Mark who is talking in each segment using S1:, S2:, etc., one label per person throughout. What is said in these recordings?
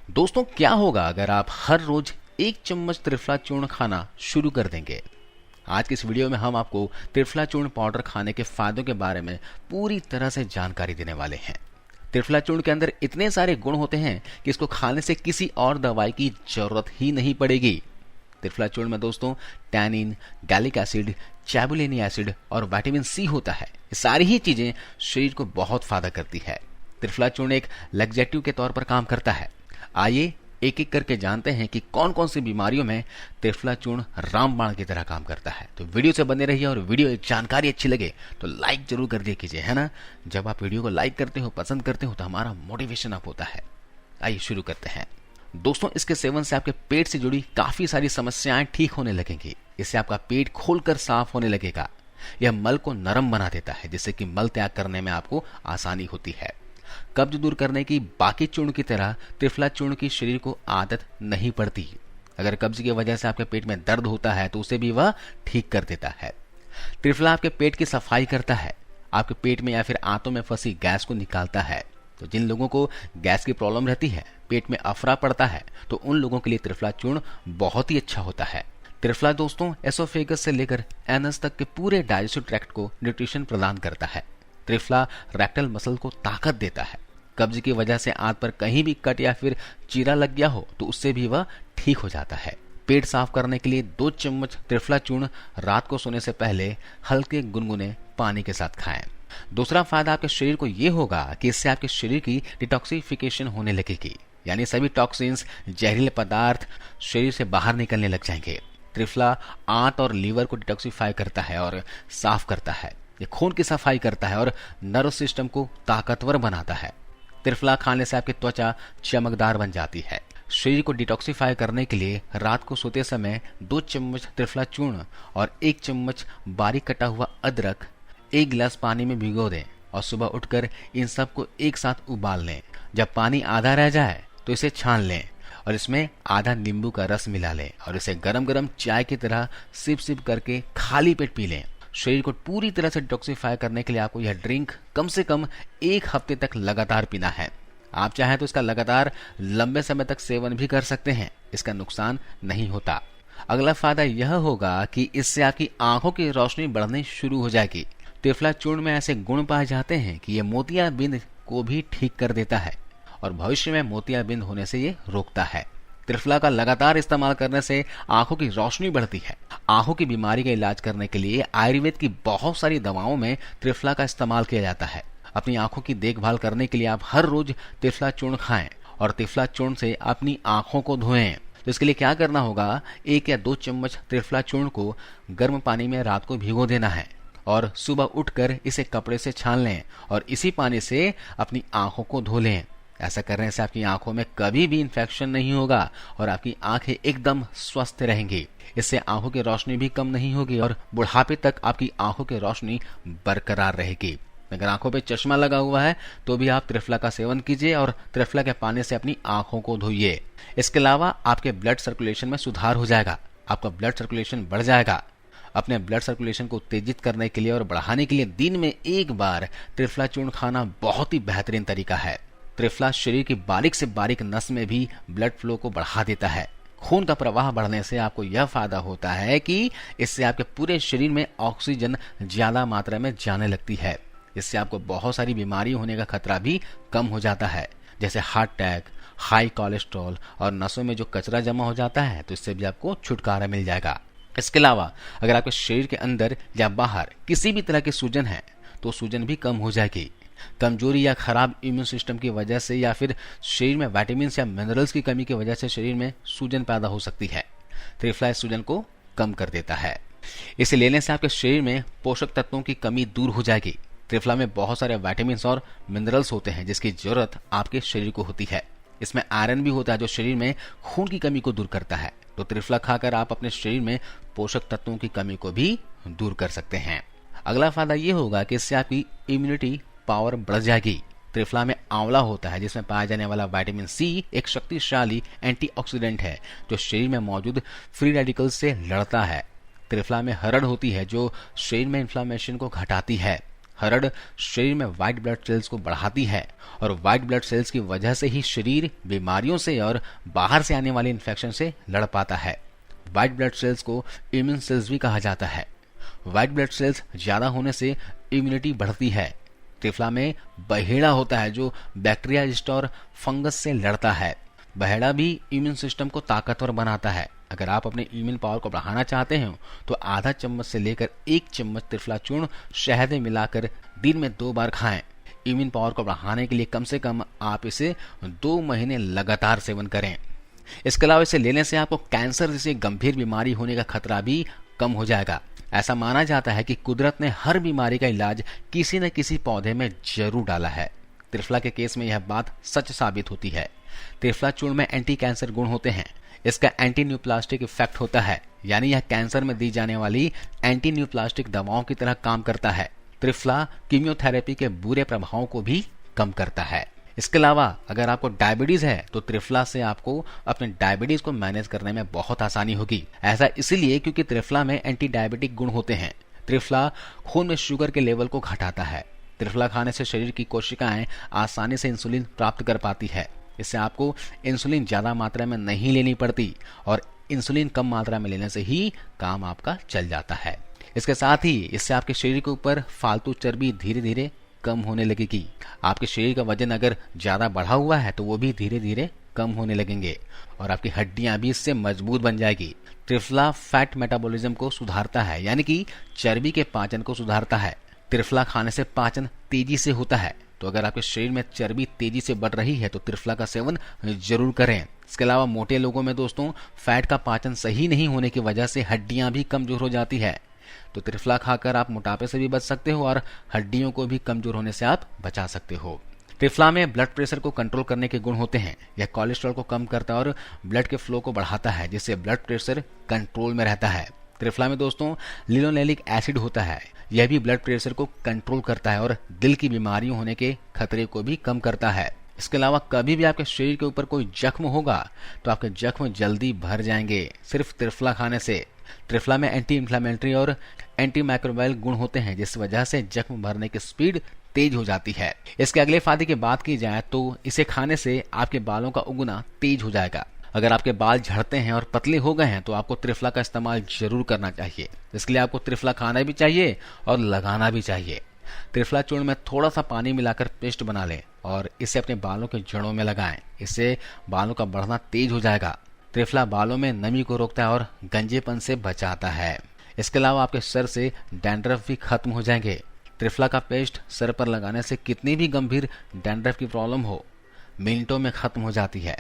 S1: दोस्तों, क्या होगा अगर आप हर रोज एक चम्मच त्रिफला चूर्ण खाना शुरू कर देंगे। आज की इस वीडियो में हम आपको त्रिफला चूर्ण पाउडर खाने के फायदों के बारे में पूरी तरह से जानकारी देने वाले हैं। त्रिफला चूर्ण के अंदर इतने सारे गुण होते हैं कि इसको खाने से किसी और दवाई की जरूरत ही नहीं पड़ेगी। त्रिफला चूर्ण में दोस्तों टैनिन, गैलिक एसिड, चैबुलेनी एसिड और विटामिन सी होता है। ये सारी ही चीजें शरीर को बहुत फायदा करती है। त्रिफला चूर्ण एक लैक्सेटिव के तौर पर काम करता है। आइए एक एक करके जानते हैं कि कौन कौन सी बीमारियों में त्रिफला चूर्ण रामबाण की तरह काम करता है। तो वीडियो से बने रहिए और वीडियो जानकारी अच्छी लगे तो लाइक जरूर कर दिया कीजिए, है ना। जब आप वीडियो को लाइक करते हो, पसंद करते हो तो हमारा मोटिवेशन अप होता है। आइए शुरू करते हैं। दोस्तों, इसके सेवन से आपके पेट से जुड़ी काफी सारी समस्याएं ठीक होने लगेंगी। इससे आपका पेट खोलकर साफ होने लगेगा। यह मल को नरम बना देता है, जिससे कि मल त्याग करने में आपको आसानी होती है। कब्ज दूर करने की बाकी चूर्ण की तरह त्रिफला चूर्ण की शरीर को आदत नहीं पड़ती। अगर कब्ज की वजह से आपके पेट में दर्द होता है तो उसे भी वह ठीक कर देता है। त्रिफला आपके पेट की सफाई करता है, आपके पेट में या फिर आंतों में फंसी गैस को निकालता है। तो जिन लोगों को गैस की प्रॉब्लम रहती है, पेट में अफरा पड़ता है, तो उन लोगों के लिए त्रिफला चूर्ण बहुत ही अच्छा होता है। त्रिफला दोस्तों एसोफेगस से लेकर एनस तक के पूरे डाइजेस्टिव ट्रैक्ट को न्यूट्रिशन प्रदान करता है। त्रिफला रेक्टल मसल को ताकत देता है। कब्ज की वजह से आंत पर कहीं भी कट या फिर चीरा लग गया हो तो उससे भी वह ठीक हो जाता है। पेट साफ करने के लिए 2 चम्मच त्रिफला चूर्ण रात को सोने से पहले हल्के गुनगुने पानी के साथ खाएं। दूसरा फायदा आपके शरीर को यह होगा कि इससे आपके शरीर की डिटॉक्सिफिकेशन होने लगेगी, यानी सभी टॉक्सिन्स, जहरीले पदार्थ शरीर से बाहर निकलने लग जाएंगे। त्रिफला आंत और लीवर को डिटॉक्सिफाई करता है और साफ करता है। ये खून की सफाई करता है और नर्व सिस्टम को ताकतवर बनाता है। त्रिफला खाने से आपकी त्वचा चमकदार बन जाती है। शरीर को डिटॉक्सिफाई करने के लिए रात को सोते समय 2 चम्मच त्रिफला चूर्ण और 1 चम्मच बारीक कटा हुआ अदरक 1 गिलास पानी में भिगो दें और सुबह उठकर इन सब को एक साथ उबाल लें। जब पानी आधा रह जाए तो इसे छान लें और इसमें आधा नींबू का रस मिला लें और इसे गरम गरम चाय की तरह सिप सिप करके खाली पेट पी लें। शरीर को पूरी तरह से डिटॉक्सिफाई करने के लिए आपको यह ड्रिंक कम से कम 1 हफ्ते तक लगातार पीना है। आप चाहें तो इसका लगातार लंबे समय तक सेवन भी कर सकते हैं, इसका नुकसान नहीं होता। अगला फायदा यह होगा कि इससे आपकी आंखों की रोशनी बढ़नी शुरू हो जाएगी। त्रिफला चूर्ण में ऐसे गुण पाए जाते हैं कि यह मोतियाबिंद को भी ठीक कर देता है और भविष्य में मोतियाबिंद होने से ये रोकता है। त्रिफला का लगातार इस्तेमाल करने से आंखों की रोशनी बढ़ती है। आंखों की बीमारी का इलाज करने के लिए आयुर्वेद की बहुत सारी दवाओं में त्रिफला का इस्तेमाल किया जाता है। अपनी आंखों की देखभाल करने के लिए आप हर रोज त्रिफला चूर्ण खाएं और त्रिफला चूर्ण से अपनी आंखों को धोएं। तो इसके लिए क्या करना होगा, 1 या 2 चम्मच त्रिफला चूर्ण को गर्म पानी में रात को भिगो देना है और सुबह उठकर इसे कपड़े से छान लें और इसी पानी से अपनी आंखों को धो लें। ऐसा करने से आपकी आंखों में कभी भी इंफेक्शन नहीं होगा और आपकी आंखें एकदम स्वस्थ रहेंगी। इससे आंखों की रोशनी भी कम नहीं होगी और बुढ़ापे तक आपकी आंखों की रोशनी बरकरार रहेगी। अगर आंखों पे चश्मा लगा हुआ है तो भी आप त्रिफला का सेवन कीजिए और त्रिफला के पानी से अपनी आंखों को धोइए। इसके अलावा आपके ब्लड सर्कुलेशन में सुधार हो जाएगा, आपका ब्लड सर्कुलेशन बढ़ जाएगा। अपने ब्लड सर्कुलेशन को उत्तेजित करने के लिए और बढ़ाने के लिए दिन में 1 बार त्रिफला चूर्ण खाना बहुत ही बेहतरीन तरीका है। त्रिफला शरीर की बारीक से बारीक नस में भी ब्लड फ्लो को बढ़ा देता है। खून का प्रवाह बढ़ने से आपको यह फायदा होता है कि इससे आपके पूरे शरीर में ऑक्सीजन ज्यादा मात्रा में जाने लगती है। इससे आपको बहुत सारी बीमारी होने का खतरा भी कम हो जाता है, जैसे हार्ट अटैक, हाई कोलेस्ट्रॉल और नसों में जो कचरा जमा हो जाता है, तो इससे भी आपको छुटकारा मिल जाएगा। इसके अलावा अगर आपके शरीर के अंदर या बाहर किसी भी तरह की सूजन है तो सूजन भी कम हो जाएगी। कमजोरी या खराब इम्यून सिस्टम की वजह से या फिर शरीर में विटामिन या मिनरल्स की कमी की वजह से शरीर में सूजन पैदा हो सकती है। त्रिफला इस सूजन को कम कर देता है। इसे लेने से आपके शरीर में पोषक तत्वों की कमी दूर हो जाएगी। त्रिफला में बहुत सारे विटामिन और मिनरल्स होते हैं जिसकी जरूरत आपके शरीर को होती है। इसमें आयरन भी होता है जो शरीर में खून की कमी को दूर करता है। तो त्रिफला खाकर आप अपने शरीर में पोषक तत्वों की कमी को भी दूर कर सकते हैं। अगला फायदा ये होगा कि इससे आपकी इम्यूनिटी पावर बढ़ जाएगी। त्रिफला में आंवला होता है जिसमें पाया जाने वाला विटामिन सी एक शक्तिशाली एंटीऑक्सीडेंट है जो शरीर में मौजूद फ्री रेडिकल्स से लड़ता है। त्रिफला में हरड़ होती है जो शरीर में इन्फ्लामेशन को घटाती है। हरड़ शरीर में व्हाइट ब्लड सेल्स को बढ़ाती है और व्हाइट ब्लड सेल्स की वजह से ही शरीर बीमारियों से और बाहर से आने वाले इन्फेक्शन से लड़ पाता है। व्हाइट ब्लड सेल्स को इम्यून सेल्स भी कहा जाता है। व्हाइट ब्लड सेल्स ज्यादा होने से इम्यूनिटी बढ़ती है। त्रिफला में बहेड़ा होता है जो बैक्टीरिया, यीस्ट और फंगस से लड़ता है। बहेड़ा भी इम्यून सिस्टम को ताकतवर बनाता है। अगर आप अपने इम्यून पावर को बढ़ाना चाहते हैं तो आधा चम्मच से लेकर 1 चम्मच त्रिफला चूर्ण शहद में मिलाकर दिन में 2 बार खाएं। इम्यून पावर को बढ़ाने के लिए कम से कम आप इसे 2 महीने लगातार सेवन करें। इसके अलावा इसे लेने से आपको कैंसर जैसी गंभीर बीमारी होने का खतरा भी कम हो जाएगा। ऐसा माना जाता है कि कुदरत ने हर बीमारी का इलाज किसी न किसी पौधे में जरूर डाला है। त्रिफला के केस में यह बात सच साबित होती है। त्रिफला चूर्ण में एंटी कैंसर गुण होते हैं। इसका एंटी न्यूप्लास्टिक इफेक्ट होता है, यानी यह कैंसर में दी जाने वाली एंटी न्यूप्लास्टिक दवाओं की तरह काम करता है। त्रिफला कीमियोथेरेपी के बुरे प्रभावों को भी कम करता है। इसके अलावा अगर आपको डायबिटीज है तो त्रिफला से आपको अपने डायबिटीज को मैनेज करने में बहुत आसानी होगी। ऐसा इसलिए क्योंकि त्रिफला में एंटी डायबिटिक गुण होते हैं। त्रिफला खून में शुगर के लेवल को घटाता है। त्रिफला खाने से शरीर की कोशिकाएं आसानी से इंसुलिन प्राप्त कर पाती है। इससे आपको इंसुलिन ज्यादा मात्रा में नहीं लेनी पड़ती और इंसुलिन कम मात्रा में लेने से ही काम आपका चल जाता है। इसके साथ ही इससे आपके शरीर के ऊपर फालतू चर्बी धीरे धीरे कम होने लगेगी। आपके शरीर का वजन अगर ज्यादा बढ़ा हुआ है तो वो भी धीरे धीरे कम होने लगेंगे और आपकी हड्डियां भी इससे मजबूत बन जाएगी। त्रिफला फैट मेटाबॉलिज्म को सुधारता है, यानी कि चर्बी के पाचन को सुधारता है। त्रिफला खाने से पाचन तेजी से होता है, तो अगर आपके शरीर में चर्बी तेजी से बढ़ रही है तो त्रिफला का सेवन जरूर करें। इसके अलावा मोटे लोगों में दोस्तों फैट का पाचन सही नहीं होने की वजह से हड्डियां भी कमजोर हो जाती है, तो त्रिफला खाकर आप मोटापे से भी बच सकते हो और हड्डियों को भी कमजोर होने से आप बचा सकते हो। त्रिफला में ब्लड प्रेशर को कंट्रोल करने के गुण होते हैं। यह कोलेस्ट्रॉल को कम करता है और ब्लड के फ्लो को बढ़ाता है, जिससे ब्लड प्रेशर कंट्रोल में रहता है। त्रिफला में दोस्तों लिनोलेनिक एसिड होता है। यह भी ब्लड प्रेशर को कंट्रोल करता है और दिल की बीमारियों होने के खतरे को भी कम करता है। इसके अलावा कभी भी आपके शरीर के ऊपर कोई जख्म होगा तो आपके जख्म जल्दी भर जाएंगे सिर्फ त्रिफला खाने से। त्रिफला में एंटी इंफ्लेमेटरी और एंटी माइक्रोबायल गुण होते हैं, जिस वजह से जख्म भरने की स्पीड तेज हो जाती है। इसके अगले फायदे की बात की जाए तो इसे खाने से आपके बालों का उगना तेज हो जाएगा। अगर आपके बाल झड़ते हैं और पतले हो गए हैं तो आपको त्रिफला का इस्तेमाल जरूर करना चाहिए। इसके लिए आपको त्रिफला खाना भी चाहिए और लगाना भी चाहिए। त्रिफला चूर्ण में थोड़ा सा पानी मिलाकर पेस्ट बना लें और इसे अपने बालों के जड़ों में लगाएं। इससे बालों का बढ़ना तेज हो जाएगा। त्रिफला बालों में नमी को रोकता है और गंजेपन से बचाता है। इसके अलावा आपके सर से डैंड्रफ भी खत्म हो जाएंगे। त्रिफला का पेस्ट सर पर लगाने से कितनी भी गंभीर डैंड्रफ की प्रॉब्लम हो मिनटों में खत्म हो जाती है।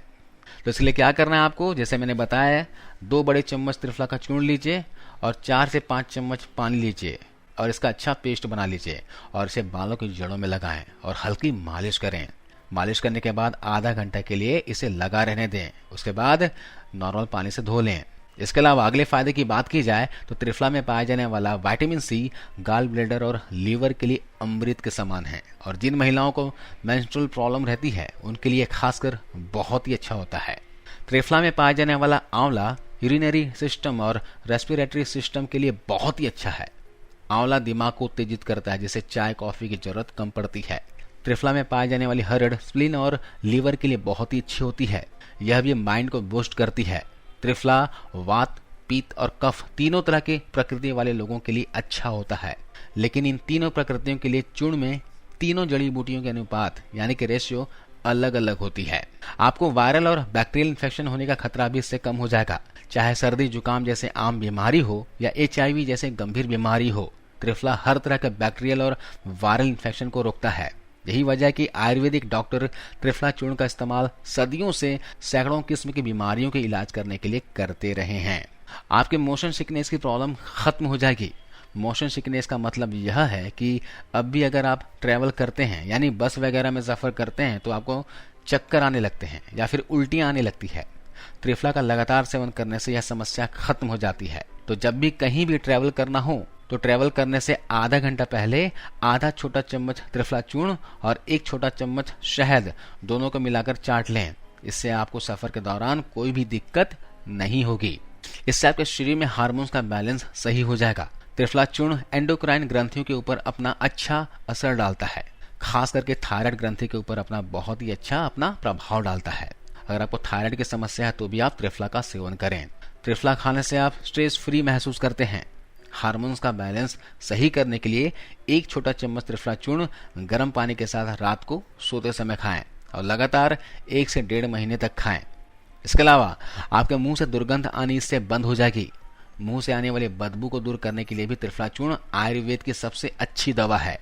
S1: तो इसलिए क्या करना है आपको, जैसे मैंने बताया, 2 बड़े चम्मच त्रिफला का चूर्ण लीजिए और 4 से 5 चम्मच पानी लीजिए और इसका अच्छा पेस्ट बना लीजिए और इसे बालों की जड़ों में लगाएं और हल्की मालिश करें। मालिश करने के बाद आधा घंटा के लिए इसे लगा रहने दें। उसके बाद नॉर्मल पानी से धो लें। इसके अलावा अगले फायदे की बात की जाए तो त्रिफला में पाया जाने वाला विटामिन सी गाल ब्लैडर और लीवर के लिए अमृत के समान है और जिन महिलाओं को मेंस्ट्रुअल प्रॉब्लम रहती है उनके लिए खासकर बहुत ही अच्छा होता है। त्रिफला में पाया जाने वाला आंवला यूरिनरी सिस्टम और रेस्पिरेटरी सिस्टम के लिए बहुत ही अच्छा है। आंवला दिमाग को उत्तेजित करता है, जिससे चाय कॉफी की जरूरत कम पड़ती है। त्रिफला में पाए जाने वाली हरड़ स्प्लीन और लीवर के लिए बहुत ही अच्छी होती है। यह भी माइंड को बूस्ट करती है। त्रिफला वात, पित्त और कफ तीनों तरह के प्रकृति वाले लोगों के लिए अच्छा होता है, लेकिन इन तीनों प्रकृतियों के लिए चूर्ण में तीनों जड़ी बूटियों के अनुपात यानी कि रेशियो अलग अलग होती है। आपको वायरल और बैक्टीरियल इन्फेक्शन होने का खतरा भी इससे कम हो जाएगा, चाहे सर्दी जुकाम जैसे आम बीमारी हो या HIV जैसे गंभीर बीमारी हो। त्रिफला हर तरह के बैक्टीरियल और वायरल इन्फेक्शन को रोकता है। यही वजह है कि आयुर्वेदिक डॉक्टर त्रिफला चूर्ण का इस्तेमाल सदियों से सैकड़ों किस्म की बीमारियों के इलाज करने के लिए करते रहे हैं। आपके मोशन सिकनेस की प्रॉब्लम खत्म हो जाएगी। मोशन सिकनेस का मतलब यह है कि अब भी अगर आप ट्रैवल करते हैं यानी बस वगैरह में सफर करते हैं तो आपको चक्कर आने लगते हैं या फिर उल्टियां आने लगती है। त्रिफला का लगातार सेवन करने से यह समस्या खत्म हो जाती है। तो जब भी कहीं भी ट्रैवल करना हो तो ट्रैवल करने से आधा घंटा पहले आधा छोटा चम्मच त्रिफला चूर्ण और 1 छोटा चम्मच शहद दोनों को मिलाकर चाट लें। इससे आपको सफर के दौरान कोई भी दिक्कत नहीं होगी। इससे आपके शरीर में हार्मोन्स का बैलेंस सही हो जाएगा। त्रिफला चूर्ण एंडोक्राइन ग्रंथियों के ऊपर अपना अच्छा असर डालता है, खास करके थायराइड ग्रंथि के ऊपर अपना बहुत ही अच्छा प्रभाव डालता है। अगर आपको थायराइड की समस्या है तो भी आप त्रिफला का सेवन करें। त्रिफला खाने से आप स्ट्रेस फ्री महसूस करते हैं। हार्मोन्स का बैलेंस सही करने के लिए एक छोटा चम्मच त्रिफला चूर्ण गर्म पानी के साथ रात को सोते समय खाएं और लगातार 1 से 1.5 महीने तक खाएं। इसके अलावा आपके मुंह से दुर्गंध आनी इससे बंद हो जाएगी। मुंह से आने वाली बदबू को दूर करने के लिए भी त्रिफला चूर्ण आयुर्वेद की सबसे अच्छी दवा है।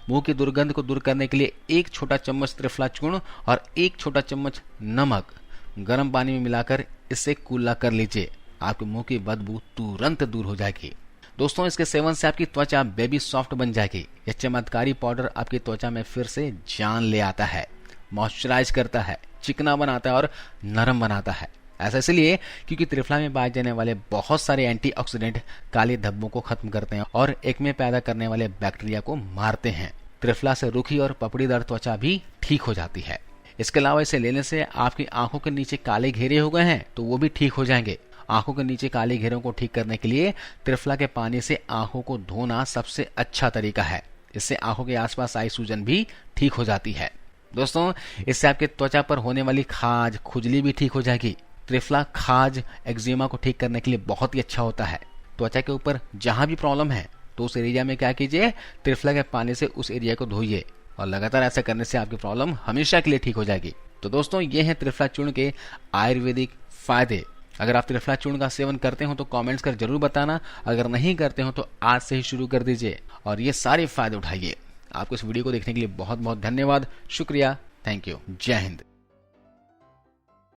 S1: मुंह की दुर्गंध को दूर करने के लिए 1 छोटा चम्मच त्रिफला चूर्ण और 1 छोटा चम्मच नमक गर्म पानी में मिलाकर इससे कुल्ला कर लीजिए। आपके मुंह की बदबू तुरंत दूर हो जाएगी। दोस्तों, इसके सेवन से आपकी त्वचा बेबी सॉफ्ट बन जाएगी। यह चमत्कारी पाउडर आपकी त्वचा में फिर से जान ले आता है, मॉइस्चराइज करता है, चिकना बनाता है और नरम बनाता है। ऐसा इसलिए क्योंकि त्रिफला में पाए जाने वाले बहुत सारे एंटीऑक्सीडेंट काले धब्बों को खत्म करते हैं और एक्ने पैदा करने वाले बैक्टीरिया को मारते हैं। त्रिफला से रूखी और पपड़ीदार त्वचा भी ठीक हो जाती है। इसके अलावा इसे लेने से आपकी आंखों के नीचे काले घेरे हो गए हैं तो वो भी ठीक हो जाएंगे। आंखों के नीचे काले घेरों को ठीक करने के लिए त्रिफला के पानी से आंखों को धोना सबसे अच्छा तरीका है। इससे आंखों के आसपास आई सूजन भी ठीक हो जाती है। दोस्तों, इससे आपके त्वचा पर होने वाली खाज, खुजली भी ठीक हो जाएगी। त्रिफला खाज, एक्जिमा को ठीक करने के लिए बहुत ही अच्छा होता है। त्वचा के ऊपर जहां भी प्रॉब्लम है तो उस एरिया में क्या कीजिए, त्रिफला के पानी से उस एरिया को धोइए और लगातार ऐसा करने से आपकी प्रॉब्लम हमेशा के लिए ठीक हो जाएगी। तो दोस्तों, ये है त्रिफला चूर्ण के आयुर्वेदिक फायदे। अगर आप त्रिफला चूर्ण का सेवन करते हो तो कमेंट्स कर जरूर बताना। अगर नहीं करते हो तो आज से ही शुरू कर दीजिए और ये सारे फायदे उठाइए। आपको इस वीडियो को देखने के लिए बहुत बहुत धन्यवाद, शुक्रिया, थैंक यू, जय हिंद।